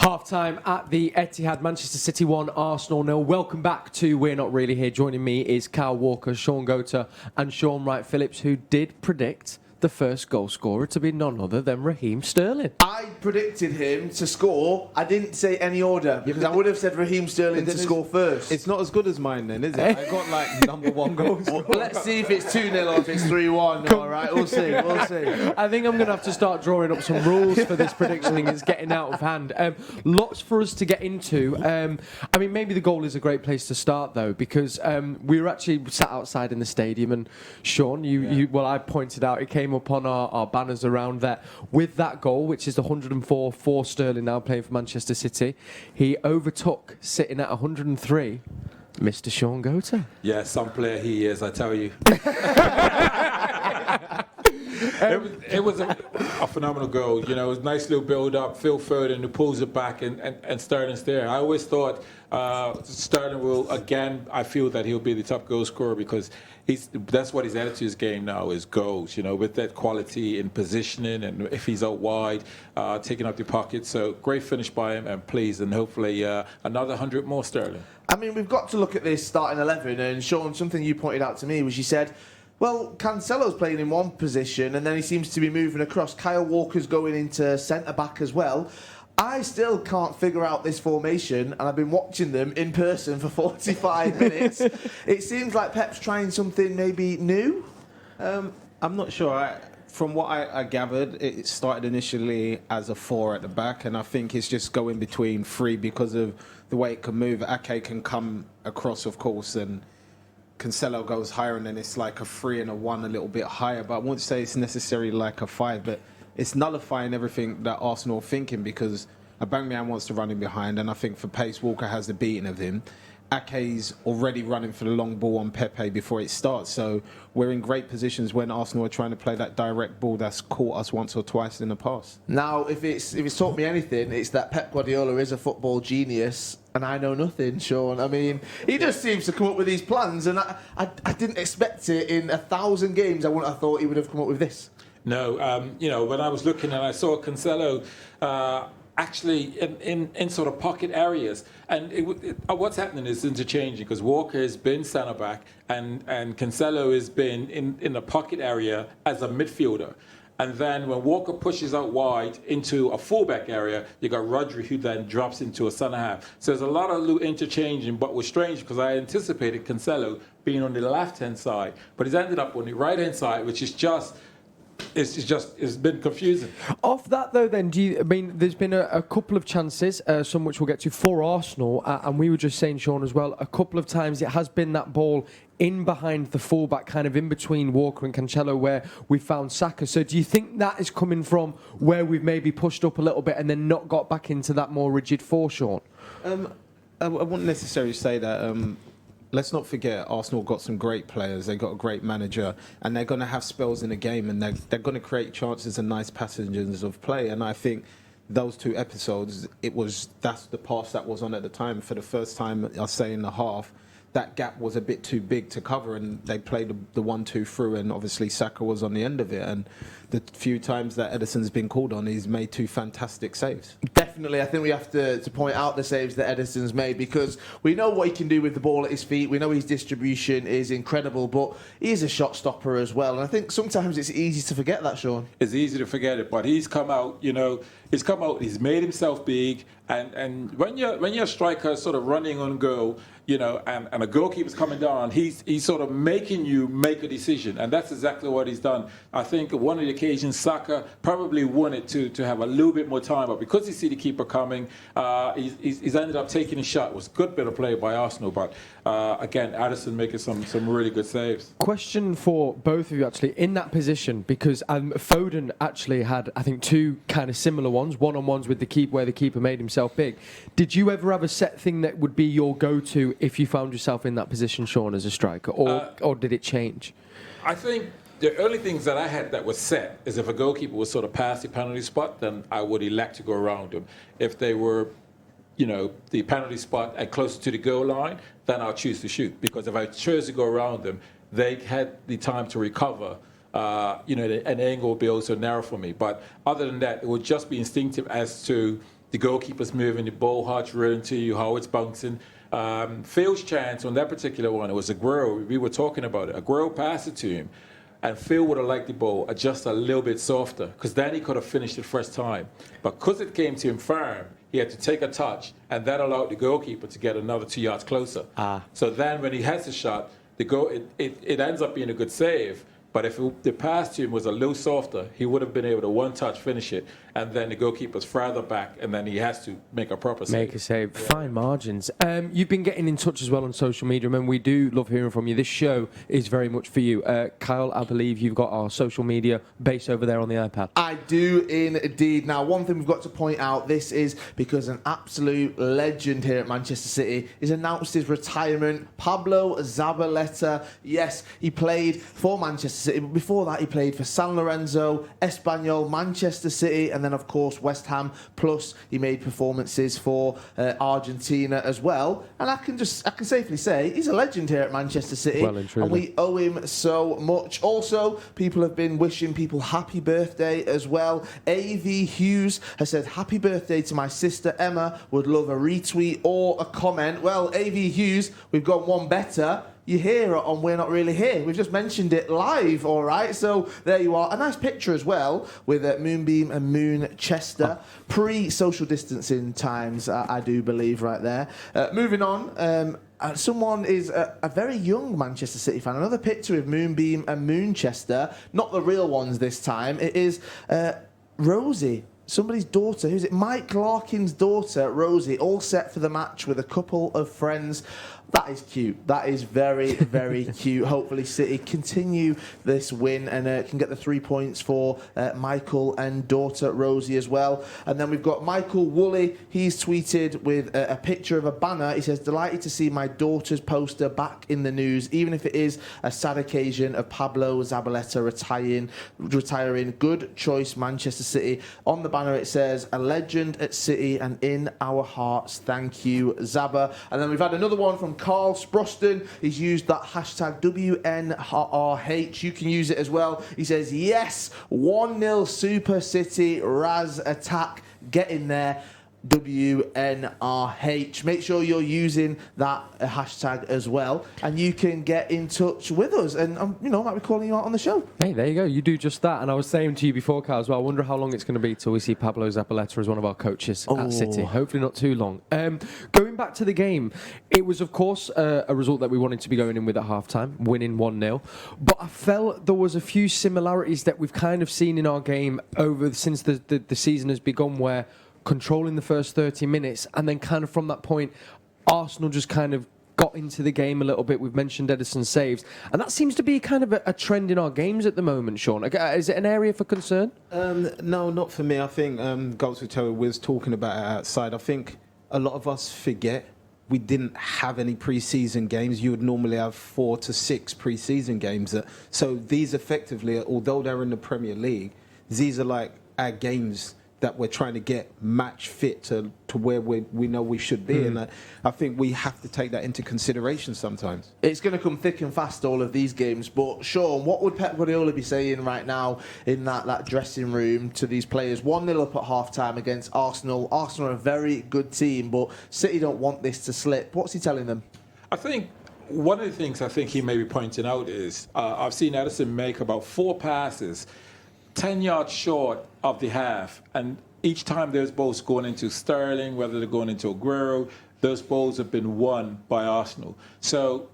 Half-time at the Etihad, Manchester City 1, Arsenal 0. Welcome back to We're Not Really Here. Joining me is Kyle Walker, Shaun and Shaun Wright-Phillips, who did predict the first goal scorer to be none other than Raheem Sterling. I predicted him to score. I didn't say any order because I would have said Raheem Sterling to score first. It's not as good as mine then, is it? I got like number one goals. Well, let's see if it's 2-0 or if it's 3-1. All right, we'll see. I think I'm going to have to start drawing up some rules for this predictioning. It's getting out of hand. Lots for us to get into. I mean, maybe the goal is a great place to start, though, because we were actually sat outside in the stadium, and Shaun, I pointed out, it came up on our banners around there. With that goal, which is the 104 for Sterling now playing for Manchester City, he overtook, sitting at 103, Mr. Shaun Goater. Yeah, some player he is, I tell you. It was a phenomenal goal. You know, it was a nice little build-up. Phil Foden who pulls it back, and Sterling's there. I always thought Sterling will, again, I feel that he'll be the top goal scorer because that's what his attitude to his game now is, goals, you know, with that quality in positioning, and if he's out wide, taking up the pocket. So great finish by him, and pleased, and hopefully another 100 more Sterling. I mean, we've got to look at this starting 11, and Shaun, something you pointed out to me was you said, well, Cancelo's playing in one position and then he seems to be moving across. Kyle Walker's going into centre-back as well. I still can't figure out this formation, and I've been watching them in person for 45 minutes. It seems like Pep's trying something maybe new. I'm not sure. From what I gathered, it started initially as a 4 at the back, and I think it's just going between 3 because of the way it can move. Ake can come across, of course, and Cancelo goes higher, and then it's like a 3 and a 1 a little bit higher. But I wouldn't say it's necessarily like a 5, but it's nullifying everything that Arsenal are thinking because Aubameyang wants to run in behind, and I think for pace, Walker has the beating of him. Ake's already running for the long ball on Pepe before it starts, so we're in great positions when Arsenal are trying to play that direct ball that's caught us once or twice in the past. Now, if it's taught me anything, it's that Pep Guardiola is a football genius, and I know nothing, Shaun. I mean, he just seems to come up with these plans, and I didn't expect it. In 1,000 games, I wouldn't have thought he would have come up with this. No, you know, when I was looking and I saw Cancelo actually in sort of pocket areas, and what's happening is interchanging because Walker has been centre back and Cancelo has been in the pocket area as a midfielder. And then when Walker pushes out wide into a fullback area, you got Rodri who then drops into a centre half. So there's a lot of little interchanging, but was strange because I anticipated Cancelo being on the left-hand side, but he's ended up on the right-hand side, which is just... It's been confusing. Off that though, then, there's been a couple of chances, some which we'll get to, for Arsenal, and we were just saying, Shaun, as well, a couple of times it has been that ball in behind the fullback, kind of in between Walker and Cancelo, where we found Saka. So do you think that is coming from where we've maybe pushed up a little bit and then not got back into that more rigid 4, Shaun? I wouldn't necessarily say that. Let's not forget, Arsenal got some great players. They got a great manager, and they're going to have spells in the game, and they're going to create chances and nice passages of play. And I think those 2 episodes, that's the pass that was on at the time. For the first time, I'll say in the half, that gap was a bit too big to cover, and they played the 1-2 through, and obviously Saka was on the end of it. And the few times that Ederson's been called on, he's made 2 fantastic saves. Definitely, I think we have to point out the saves that Ederson's made because we know what he can do with the ball at his feet. We know his distribution is incredible, but he is a shot stopper as well. And I think sometimes it's easy to forget that, Shaun. It's easy to forget it, but he's come out, you know, he's made himself big, and when you're a striker sort of running on goal, you know, and a goalkeeper's coming down, he's sort of making you make a decision, and that's exactly what he's done. I think one of the occasions Saka probably wanted to have a little bit more time, but because he see the keeper coming, he's ended up taking a shot. It was a good bit of play by Arsenal, but again, Ederson making some really good saves. Question for both of you, actually, in that position, because Foden actually had, I think, 2 kind of similar ones, one-on-ones with the keeper where the keeper made himself big. Did you ever have a set thing that would be your go-to if you found yourself in that position, Shaun, as a striker, or did it change? I think the only things that I had that was set is if a goalkeeper was sort of past the penalty spot, then I would elect to go around them. If they were, you know, the penalty spot and closer to the goal line, then I'll choose to shoot. Because if I chose to go around them, they had the time to recover. You know, an angle would be also narrow for me. But other than that, it would just be instinctive as to the goalkeeper's moving, the ball heart's running to you, how it's bouncing. Phil's chance on that particular one, it was Aguero. We were talking about it. Aguero passed it to him, and Phil would have liked the ball just a little bit softer, because then he could have finished it first time. But because it came to him firm, he had to take a touch, and that allowed the goalkeeper to get another 2 yards closer. So then when he has the shot, it ends up being a good save. But if the pass to him was a little softer, he would have been able to one-touch finish it, and then the goalkeeper's further back, and then he has to make a proper save. Make a save. Yeah. Fine margins. You've been getting in touch as well on social media. Remember, we do love hearing from you. This show is very much for you. Kyle, I believe you've got our social media base over there on the iPad. I do indeed. Now, one thing we've got to point out, this is because an absolute legend here at Manchester City has announced his retirement. Pablo Zabaleta. Yes, he played for Manchester City, but before that he played for San Lorenzo, Espanyol, Manchester City, and then of course West Ham. Plus he made performances for Argentina as well. And I can safely say he's a legend here at Manchester City, well and truly. And we owe him so much. Also, people have been wishing people happy birthday as well. A.V. Hughes has said happy birthday to my sister Emma, would love a retweet or a comment. Well, A.V. Hughes, we've got one better. You're here on We're Not Really Here. We've just mentioned it live, all right? So there you are. A nice picture as well with Moonbeam and Moonchester. Pre-social distancing times, I do believe, right there. Moving on. Someone is a very young Manchester City fan. Another picture of Moonbeam and Moonchester. Not the real ones this time. It is Rosie. Somebody's daughter. Who's it? Mike Larkin's daughter, Rosie, all set for the match with a couple of friends. That is cute. That is very, very cute. Hopefully City continue this win and can get the 3 points for Michael and daughter Rosie as well. And then we've got Michael Woolley. He's tweeted with a picture of a banner. He says, delighted to see my daughter's poster back in the news, even if it is a sad occasion of Pablo Zabaleta retiring. Good choice, Manchester City. On the banner it says, a legend at City and in our hearts. Thank you, Zaba. And then we've had another one from Carl Sproston. He's used that hashtag WNRH. You can use it as well. He says, yes, 1-0 Super City, Raz attack. Get in there. WNRH. Make sure you're using that hashtag as well, and you can get in touch with us. And might be calling you out on the show. Hey, there you go. You do just that. And I was saying to you before, Carl, as well, I wonder how long it's going to be till we see Pablo Zabaleta as one of our coaches at City. Hopefully not too long. Going back to the game, it was of course a result that we wanted to be going in with at half-time, winning 1-0. But I felt there was a few similarities that we've kind of seen in our game since the season has begun, where controlling the first 30 minutes, and then kind of from that point, Arsenal just kind of got into the game a little bit. We've mentioned Ederson's saves, and that seems to be kind of a trend in our games at the moment, Shaun. Is it an area for concern? No, not for me. I think Goals with Terror was talking about it outside. I think a lot of us forget we didn't have any pre-season games. You would normally have 4 to 6 pre-season games. So these effectively, although they're in the Premier League, these are like our games that we're trying to get match fit to where we know we should be. And I think we have to take that into consideration sometimes. It's going to come thick and fast, all of these games. But, Shaun, what would Pep Guardiola be saying right now in that dressing room to these players? 1-0 up at half-time against Arsenal. Arsenal are a very good team, but City don't want this to slip. What's he telling them? I think one of the things I think he may be pointing out is I've seen Ederson make about 4 passes 10 yards short of the half, and each time those balls going into Sterling, whether they're going into Aguero, those balls have been won by Arsenal. So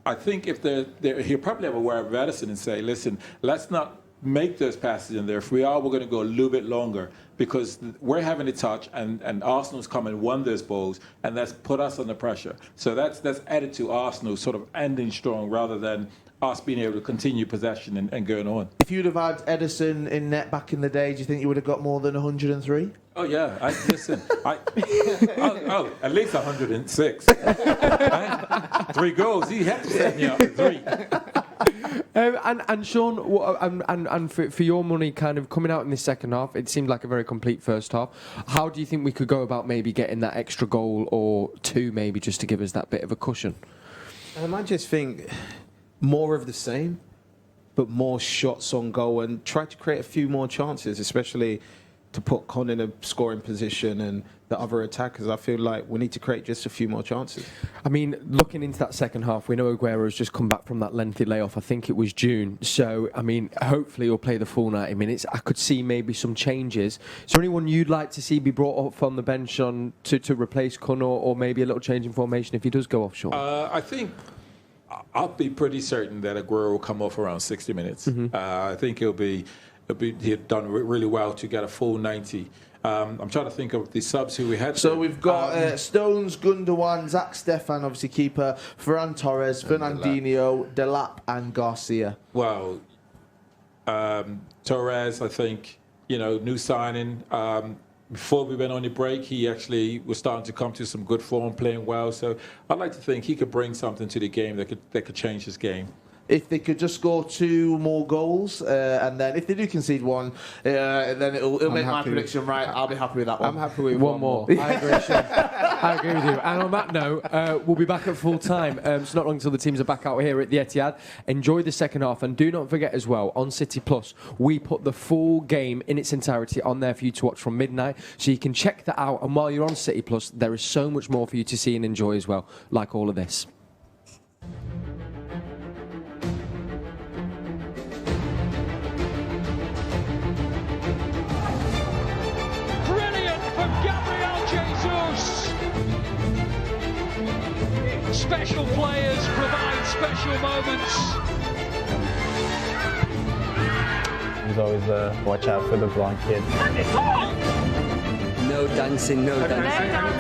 I think if he'll probably have a word with Ederson and say, listen, let's not make those passes in there. If we are, we're going to go a little bit longer, because we're having a touch, and Arsenal's come and won those balls, and that's put us under pressure. So that's added to Arsenal sort of ending strong rather than us being able to continue possession and going on. If you'd have had Ederson in net back in the day, do you think you would have got more than 103? Oh, yeah. At least 106. 3 goals. He had to set me up for 3. And Shaun, and for your money, kind of coming out in the second half, it seemed like a very complete first half. How do you think we could go about maybe getting that extra goal or 2, maybe just to give us that bit of a cushion? I just think more of the same, but more shots on goal, and try to create a few more chances, especially to put Con in a scoring position and the other attackers. I feel like we need to create just a few more chances. I mean, looking into that second half, we know Aguero's just come back from that lengthy layoff. I think it was June. So, I mean, hopefully he'll play the full 90 minutes. I could see maybe some changes. Is there anyone you'd like to see be brought up from the bench on to replace Kun, or maybe a little change in formation if he does go off, Shaun? I think I'll be pretty certain that Aguero will come off around 60 minutes. I think he'd done really well to get a full 90. I'm trying to think of the subs who we had. So we've got Stones, Gundogan, Zach Stefan, obviously keeper, Ferran Torres, Fernandinho, Delap and Garcia. Well, Torres, I think, new signing. Before we went on the break, he actually was starting to come to some good form, playing well. So I'd like to think he could bring something to the game that could change his game. If they could just score 2 more goals, and then if they do concede 1, then it'll make my prediction right. I'll be happy with that one. I'm happy with one more. I agree, Shaun. I agree with you. And on that note, we'll be back at full time. It's not long until the teams are back out here at the Etihad. Enjoy the second half, and do not forget as well, on City Plus, we put the full game in its entirety on there for you to watch from midnight, so you can check that out. And while you're on City Plus, there is so much more for you to see and enjoy as well, like all of this. Gabriel Jesus. Special players provide special moments. There's always watch out for the blonde kid. No dancing, no dancing.